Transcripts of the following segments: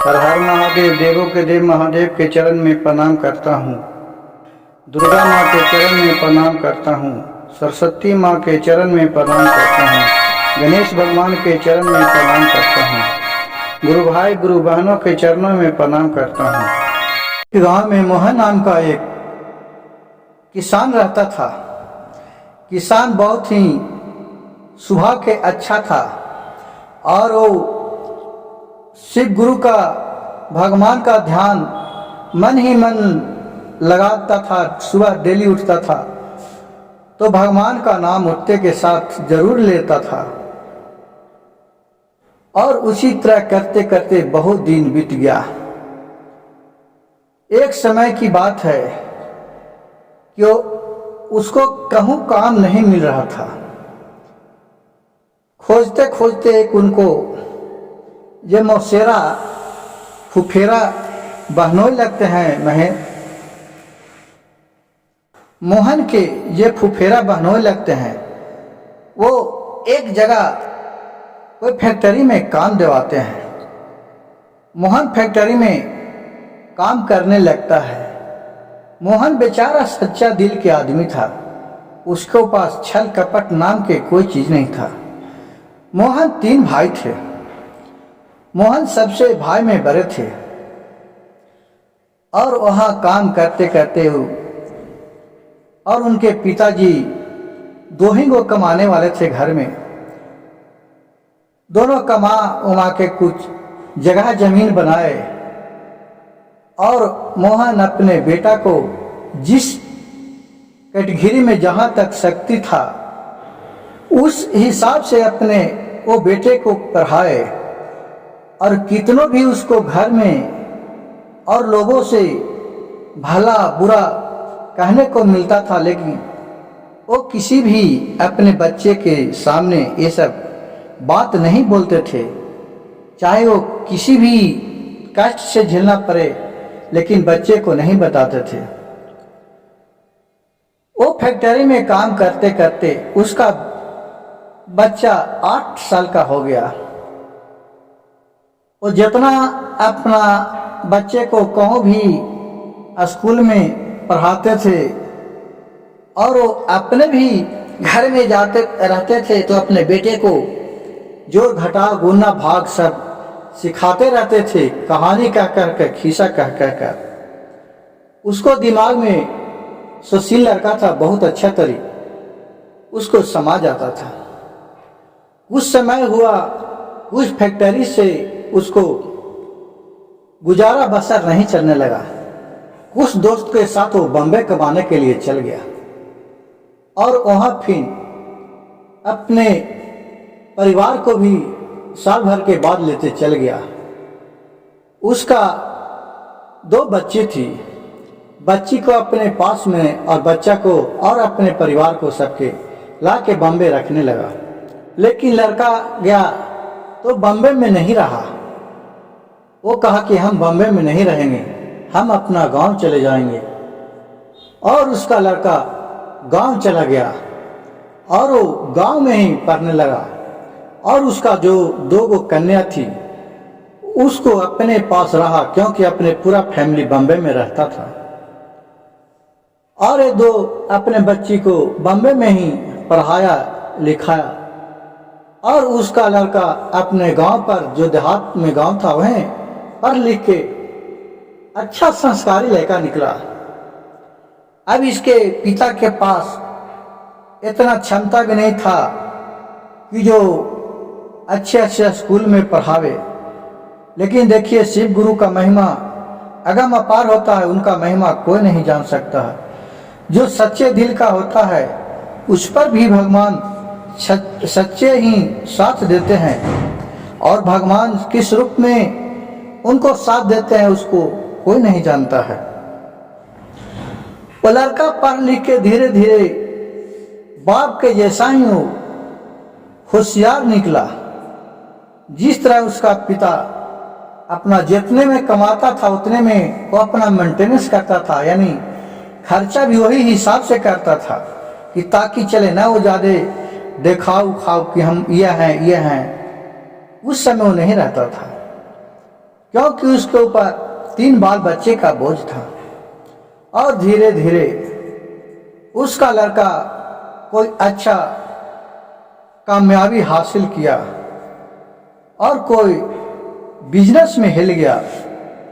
हर हर महादेव, देवों के देव महादेव के चरण में प्रणाम करता हूँ। दुर्गा माँ के चरण में प्रणाम करता हूँ। सरस्वती माँ के चरण में प्रणाम करता हूँ। गणेश भगवान के चरण में प्रणाम करता हूँ। गुरु भाई गुरु बहनों के चरणों में प्रणाम करता हूँ। गांव में मोहन नाम का एक किसान रहता था। किसान बहुत ही स्वभाव के अच्छा था और वो शिव गुरु का, भगवान का ध्यान मन ही मन लगाता था। सुबह डेली उठता था तो भगवान का नाम उठते के साथ जरूर लेता था और उसी तरह करते करते बहुत दिन बीत गया। एक समय की बात है कि उसको कहूँ काम नहीं मिल रहा था। खोजते खोजते एक उनको ये मौसेरा फुफेरा बहनोई लगते हैं मोहन के ये फुफेरा बहनोई लगते हैं। वो एक जगह कोई फैक्ट्री में काम दिलवाते हैं। मोहन फैक्ट्री में काम करने लगता है। मोहन बेचारा सच्चा दिल के आदमी था। उसके पास छल कपट नाम के कोई चीज नहीं था। मोहन 3 भाई थे। मोहन सबसे भाई में बड़े थे और वहाँ काम करते करते और उनके पिताजी 2 ही गो कमाने वाले थे घर में। दोनों कमा उमा के कुछ जगह जमीन बनाए और मोहन अपने बेटा को जिस कैटेगरी में जहाँ तक शक्ति था उस हिसाब से अपने वो बेटे को पढ़ाए और कितनों भी उसको घर में और लोगों से भला बुरा कहने को मिलता था, लेकिन वो किसी भी अपने बच्चे के सामने ये सब बात नहीं बोलते थे। चाहे वो किसी भी कष्ट से झेलना पड़े लेकिन बच्चे को नहीं बताते थे। वो फैक्ट्री में काम करते करते उसका बच्चा 8 साल का हो गया। वो जितना अपना बच्चे को कहूँ भी स्कूल में पढ़ाते थे और वो अपने भी घर में जाते रहते थे तो अपने बेटे को जोड़ घटाव गुना भाग सब सिखाते रहते थे। कहानी कह कर कर, खिस्सा कह कह कर। उसको दिमाग में सुशील लड़का था, बहुत अच्छा तरी उसको समझ आता था। कुछ समय हुआ, उस फैक्ट्री से उसको गुजारा बसर नहीं चलने लगा। कुछ दोस्त के साथ वो बम्बई कमाने के लिए चल गया और वहाँ फिर अपने परिवार को भी साल भर के बाद लेते चल गया। उसका 2 बच्ची थी। बच्ची को अपने पास में और बच्चा को और अपने परिवार को सबके ला के बम्बई रखने लगा। लेकिन लड़का गया तो बम्बई में नहीं रहा। वो कहा कि हम बम्बई में नहीं रहेंगे, हम अपना गांव चले जाएंगे। और उसका लड़का गांव चला गया और वो गांव में ही पढ़ने लगा। और उसका जो 2 गो कन्या थी उसको अपने पास रहा, क्योंकि अपने पूरा फैमिली बम्बई में रहता था। और ये 2 अपने बच्ची को बम्बई में ही पढ़ाया लिखाया। और उसका लड़का अपने गांव पर, जो देहात में गांव था, वहीं पढ़ लिख के अच्छा संस्कारी लड़का निकला। अब इसके पिता के पास इतना क्षमता भी नहीं था कि जो अच्छे अच्छे स्कूल में पढ़ावे। लेकिन देखिए, शिव गुरु का महिमा अगम अपार होता है। उनका महिमा कोई नहीं जान सकता है। जो सच्चे दिल का होता है उस पर भी भगवान सच्चे ही साथ देते हैं और भगवान किस रूप में उनको साथ देते हैं उसको कोई नहीं जानता है। वो लड़का पढ़ लिख के धीरे धीरे बाप के जैसा ही होशियार निकला। जिस तरह उसका पिता अपना जितने में कमाता था उतने में वो अपना मेंटेनेंस करता था, यानी खर्चा भी वही हिसाब से करता था कि ताकि चले ना वो ज्यादा देखाव खाओ कि हम ये हैं। उस समय वो नहीं रहता था। क्योंकि उसके ऊपर 3 बाल बच्चे का बोझ था। और धीरे धीरे उसका लड़का कोई अच्छा कामयाबी हासिल किया और कोई बिजनेस में हिल गया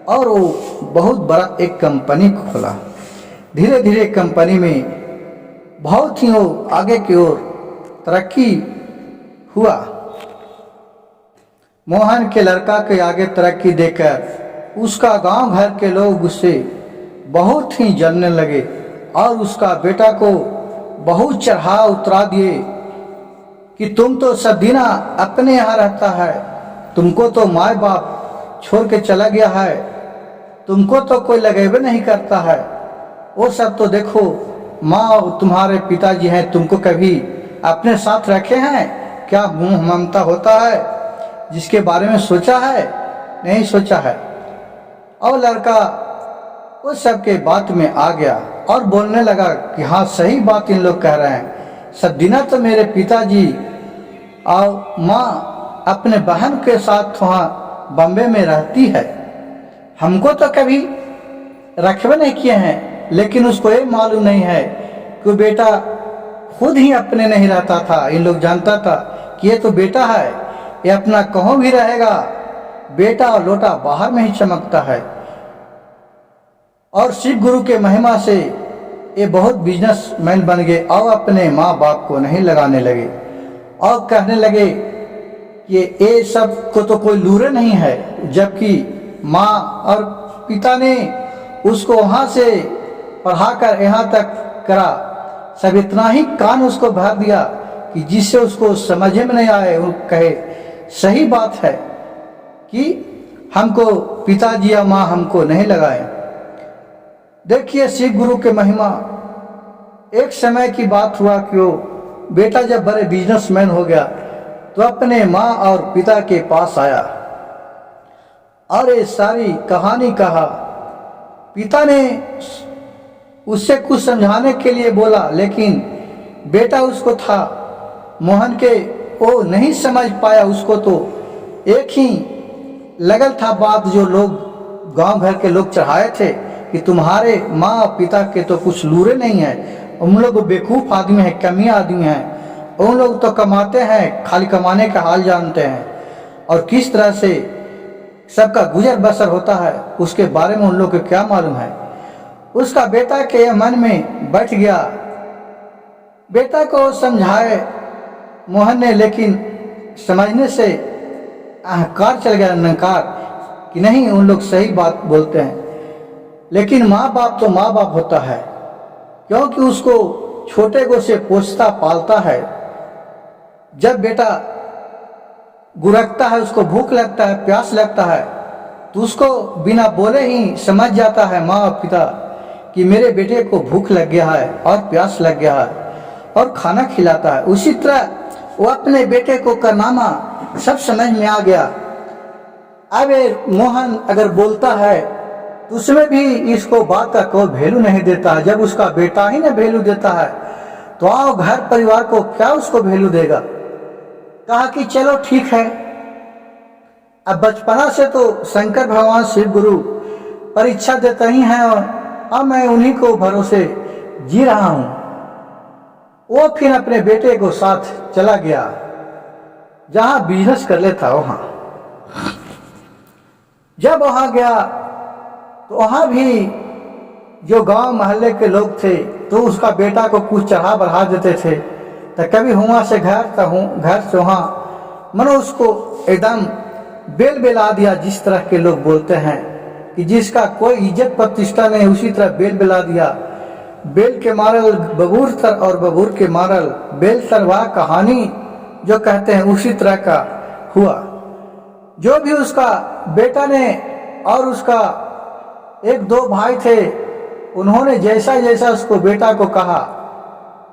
और वो बहुत बड़ा एक कंपनी खोला। धीरे धीरे कंपनी में बहुत ही वो आगे की ओर तरक्की हुआ। मोहन के लड़का के आगे तरक्की देखकर उसका गांव घर के लोग उससे बहुत ही जलने लगे और उसका बेटा को बहुत चढ़ा उतरा दिए कि तुम तो सदीना अपने यहाँ रहता है, तुमको तो माँ बाप छोड़ के चला गया है, तुमको तो कोई लगेबे नहीं करता है। वो सब तो देखो माँ और तुम्हारे पिताजी हैं, तुमको कभी अपने साथ रखे हैं क्या? मुँह ममता होता है जिसके बारे में सोचा है? नहीं सोचा है। और लड़का उस सब के बात में आ गया और बोलने लगा कि हाँ सही बात इन लोग कह रहे हैं, सदीना तो मेरे पिताजी और माँ अपने बहन के साथ वहाँ बम्बे में रहती है, हमको तो कभी रखबे नहीं किए हैं। लेकिन उसको ये मालूम नहीं है कि बेटा खुद ही अपने नहीं रहता था। इन लोग जानता था कि ये तो बेटा है, ये अपना कहीं भी रहेगा, बेटा और लोटा बाहर में ही चमकता है। और शिव गुरु के महिमा से ये बहुत बिजनेसमैन बन गए और अपने माँ बाप को नहीं लगाने लगे और कहने लगे कि ये सब को तो कोई लूरे नहीं है। जबकि माँ और पिता ने उसको वहाँ से पढ़ाकर यहाँ तक करा, सब इतना ही कान उसको भर दिया कि जिससे उसको समझ में नहीं आए। वो कहे सही बात है कि हमको पिताजी या माँ हमको नहीं लगाए। देखिए शिव गुरु के महिमा। एक समय की बात हुआ कि वो बेटा जब बड़े बिजनेसमैन हो गया तो अपने माँ और पिता के पास आया और ये सारी कहानी कहा। पिता ने उससे कुछ समझाने के लिए बोला, लेकिन बेटा उसको था मोहन के, वो नहीं समझ पाया। उसको तो एक ही लगल था बात जो लोग गांव घर के लोग चढ़ाए थे कि तुम्हारे माँ और पिता के तो कुछ लूरे नहीं है, उन लोग बेवकूफ़ आदमी हैं, कमी आदमी हैं, उन लोग तो कमाते हैं, खाली कमाने का हाल जानते हैं और किस तरह से सबका गुजर बसर होता है उसके बारे में उन लोग को क्या मालूम है। उसका बेटा के मन में बैठ गया। बेटा को समझाए मोहन ने, लेकिन समझने से अहंकार चल गया, नकार कि नहीं उन लोग सही बात बोलते हैं। लेकिन माँ बाप तो माँ बाप होता है, क्योंकि उसको छोटे को से पोसता पालता है। जब बेटा गुरकता है, उसको भूख लगता है, प्यास लगता है, तो उसको बिना बोले ही समझ जाता है माँ और पिता कि मेरे बेटे को भूख लग गया है और प्यास लग गया है और खाना खिलाता है। उसी तरह वो अपने बेटे को कारनामा सब समझ में आ गया। अब मोहन अगर बोलता है तो उसमें भी इसको बात का कोई वैल्यू नहीं देता है। जब उसका बेटा ही ना वैल्यू देता है तो आओ घर परिवार को क्या उसको वैल्यू देगा। कहा कि चलो ठीक है। अब बचपना से तो शंकर भगवान शिव गुरु परीक्षा देते ही हैं और अब मैं उन्हीं को भरोसे जी रहा हूं। वो फिर अपने बेटे को साथ चला गया जहां बिजनेस कर लेता। वहां जब वहां गया तो वहां भी जो गांव मोहल्ले के लोग थे तो उसका बेटा को कुछ चढ़ा बढ़ा देते थे। तो कभी हुआ से घर तो घर से वहाँ मनो उसको एकदम बेल बेला दिया। जिस तरह के लोग बोलते हैं कि जिसका कोई इज्जत प्रतिष्ठा नहीं, उसी तरह बेल बेला दिया। बेल के मारल बबूर तर और बबूर के मारल बेल तरवा कहानी जो कहते हैं उसी तरह का हुआ। जो भी उसका बेटा ने और उसका 1-2 भाई थे, उन्होंने जैसा जैसा उसको बेटा को कहा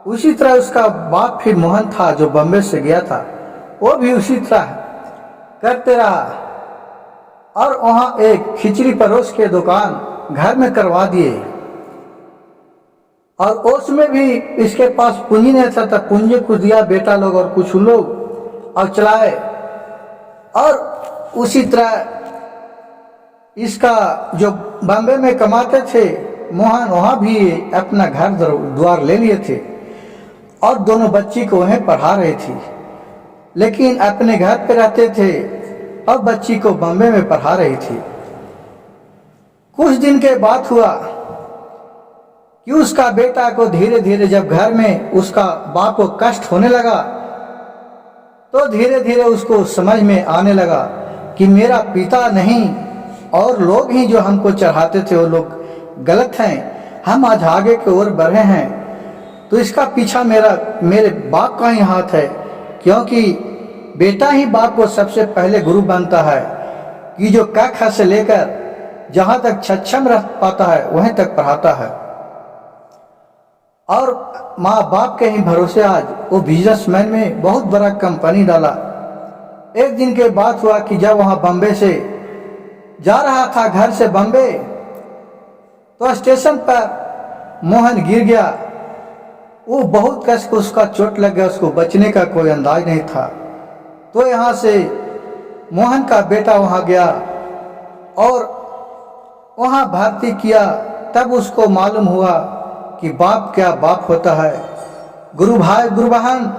उसी तरह उसका बाप फिर मोहन था जो बम्बे से गया था, वो भी उसी तरह करते रहा और वहाँ एक खिचड़ी परोस के दुकान घर में करवा दिए। और उसमें भी इसके पास पूंजी नहीं था, तब पूंजी को दिया बेटा लोग और कुछ लोग और चलाए। और उसी तरह इसका जो बॉम्बे में कमाते थे मोहन, वहाँ भी अपना घर द्वार ले लिए थे और दोनों बच्ची को वहीं पढ़ा रही थी, लेकिन अपने घर पे रहते थे और बच्ची को बॉम्बे में पढ़ा रही थी। कुछ दिन के बाद हुआ कि उसका बेटा को धीरे धीरे जब घर में उसका बाप को कष्ट होने लगा तो धीरे धीरे उसको समझ में आने लगा कि मेरा पिता नहीं और लोग ही जो हमको चढ़ाते थे वो लोग गलत हैं, हम आज आगे की ओर बढ़े हैं तो इसका पीछा मेरे बाप का ही हाथ है, क्योंकि बेटा ही बाप को सबसे पहले गुरु बनता है कि जो क ख से लेकर जहाँ तक सक्षम रह पाता है वहीं तक पढ़ाता है। और माँ बाप के ही भरोसे आज वो बिजनेसमैन में बहुत बड़ा कंपनी डाला। एक दिन के बाद हुआ कि जब वहाँ बम्बे से जा रहा था घर से बम्बे, तो स्टेशन पर मोहन गिर गया। वो बहुत कस को उसका चोट लग गया, उसको बचने का कोई अंदाज नहीं था। तो यहाँ से मोहन का बेटा वहाँ गया और वहाँ भर्ती किया। तब उसको मालूम हुआ कि बाप क्या बाप होता है। गुरु भाई गुरु बहन,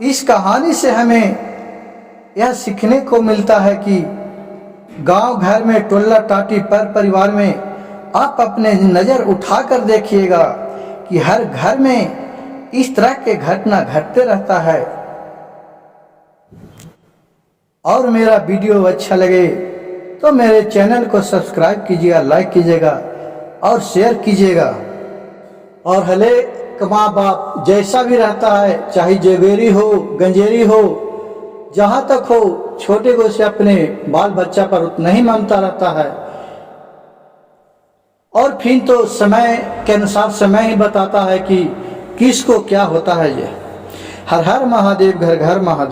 इस कहानी से हमें यह सीखने को मिलता है कि गांव घर में टोला टाटी पर परिवार में आप अपने नज़र उठा कर देखिएगा कि हर घर में इस तरह के घटना घटते रहता है। और मेरा वीडियो अच्छा लगे तो मेरे चैनल को सब्सक्राइब कीजिएगा, लाइक कीजिएगा और शेयर कीजिएगा। और हले माँ बाप जैसा भी रहता है, चाहे जेवेरी हो गंजेरी हो, जहाँ तक हो, छोटे को से अपने बाल बच्चा पर उतना ही ममता रहता है। और फिर तो समय के अनुसार समय ही बताता है कि किसको क्या होता है। ये हर हर महादेव, घर घर महादेव।